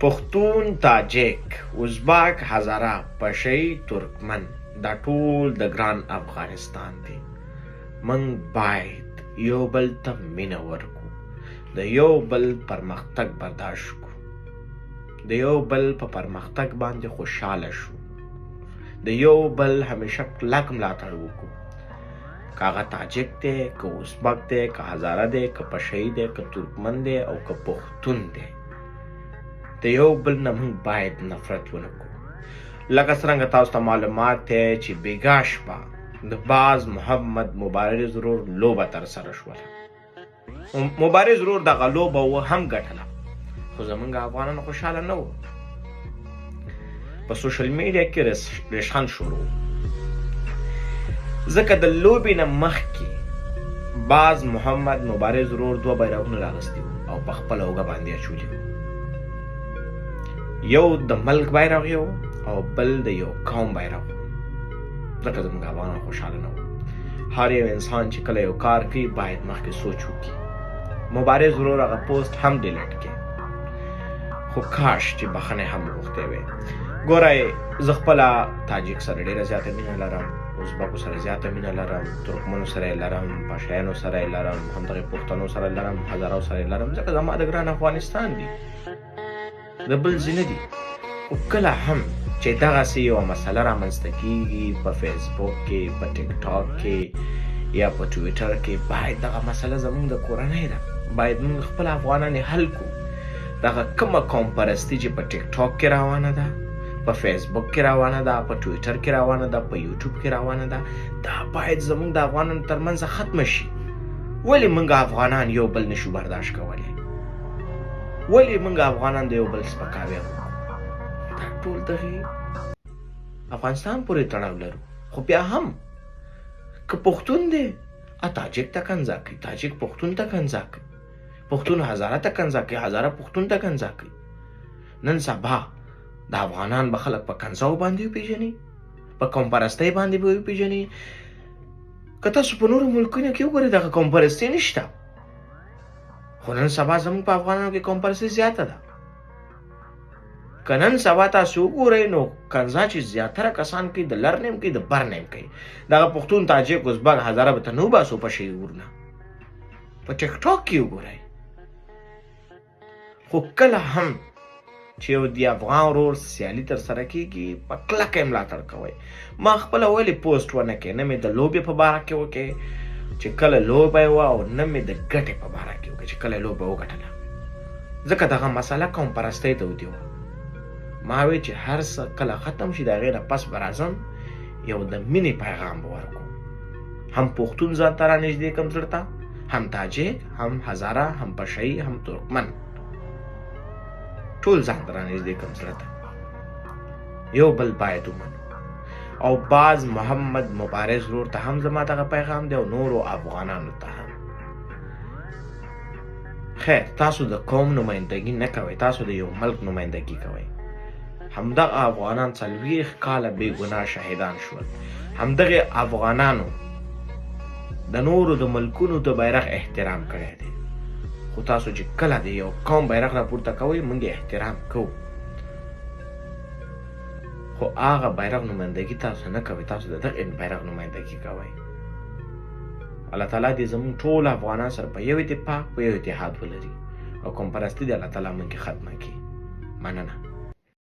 پښتون، تاجک، ازبک، هزاره، پشی، ترکمن، دا ټول د ګران افغانستان دی. من باید یو بل ته مینه ورکو، د یو بل پرمختګ برداشت کو، د یو بل په پرمختګ باندې خوشحاله شو، د یو بل همیشه کلک ملاتړ وکړو. که هغه تاجک دی، که ازبک دی، که هزاره دی، که پشی دی، که ترکمن دی او که پښتون دی، د یو بل نه موږ باید نفرت ونه کړو. لکه څرنګه تاسو ته معلومات دی چې بیګا شپه د باز محمد مبارز ورور لوبه ترسره شوله. مبارز ورور دغه لوبه و هم ګټله، خو زموږ افغانان خوشحاله نه وو. په سوشل میډیا کې ریشخند شروع، ځکه د لوبې نه مخکې باز محمد مبارز ورور 2 بیرغونه راغستي وو او په خپله اوږه باندې اچولي وو. یو د ملک بیرغ یو او بل د یو قوم بیرغ و. ځکه زموږ افغانان خوشحاله نه وو. هر یو انسان چې کله یو کار کوي باید مخکې سوچ وکړي. مبارز ورور هغه پوسټ هم ډیلیټ کړي، خو کاش چې بخښنې هم وغوښتې وې. ګورئ، زه خپله تاجک سره ډېره زیاته مینه لرم، ازبکو سره زیاته مینه لرم، ترکمنو سره یې لرم، پشیانو سره یې لرم، همدغې پښتنو سره لرم، هزارو سره یې لرم، ځکه زما د ګران افغانستان دي، د بل ځای نه دي. خو کله هم چې دغسې یوه مسله رامنځته کېږي په فیسبوک کې، په ټیک ټاک کې یا په ټویټر کې، باید دغه مسله زموږ د کورنۍ ده، باید موږ خپل افغانان یې حل کړو. دغه کومه قوم پرستي چې په ټیک ټاک کې روانه ده، په فیسبوک کې روانه ده، په ټویټر کې روانه ده، په یوټیوب کې روانه ده، دا باید زموږ د افغانانو ترمنځ ختمه شي. ولې موږ افغانان یو بل نشو برداشت کولی؟ ولې موږ افغانان د یو بل سپکاوی کوو؟ دا ټول دغې افغانستان پورې تړاو لرو. خو بیا هم که پښتون دی، تاجک ته کنځا کوي، تاجک پښتون ته کنځا کوي، پښتون هزاره ته کنځا کوي، هزاره پښتون ته کنځا کوي. نن سبا د افغانان به خلک په کنځاو باندې وپېژني، په قوم پرستۍ باندې به وپېژني. که تاسو په نورو ملکونو کې وګورئ دغه قوم پرستي نشته، خو نن سبا زموږ په افغانانو کې قوم پرستي زیاته ده. که نن سبا تاسو وګورئ نو کنځا چې زیاتره کسان کوي، د لر نیم کوي، د بر نیم کوي. دغه پښتون، تاجک، ازبک، هزاره به ته نه وباسو په شعورونه، په ټیک ټاک کې وګورئ. خو کله هم چې یو د افغان ورور سیالي ترسره کېږي، په کلکه یې ملاتړ کوئ. ما خپله ولې پوسټ ونه کړې، نه مې د لوبې په باره کې وکړې چې کله لوبه یې وه، او نه مې د ګټې په باره کې وکړې چې کله یې لوبه وګټله، ځکه دغه مسله قوم پرستۍ ته ودې وه. ما وی چې هر څه کله ختم شي، د هغې نه پس به راځم، یو د مینې پیغام به ورکړو. هم پښتون ځان ته رانږدې کړم زړه ته، هم تاجک، هم هزاره، هم پشی، هم ترکمن، ټول ځان ته رانږدې کړم زړه ته. یو بل باید ومنو. او باز محمد مبارز ورور ته هم زما دغه پیغام دی، او نورو افغانانو ته هم. خیر، تاسو د قوم نمایندګي نه کوئ، تاسو د یو ملک نمایندګي کوئ. همدغه افغانان 40 کاله بې ګناه شهیدان شول. همدغه افغانانو د نورو د ملکونو د بیرغ احترام کړی دی. خو تاسو چې کله د یو قوم بیرغ راپورته کوئ، موږ یې احترام کوو، خو هغه بیرغ نمایندګي تاسو نه کوئ، تاسو د دغه بیرغ نمایندګي کوئ. الله تعالی دې زموږ ټول افغانان سره په یو اتفاق، په یو اتحاد ولري، او قوم پرستي دې الله تعالی موږ کې ختمه کړي. مننه.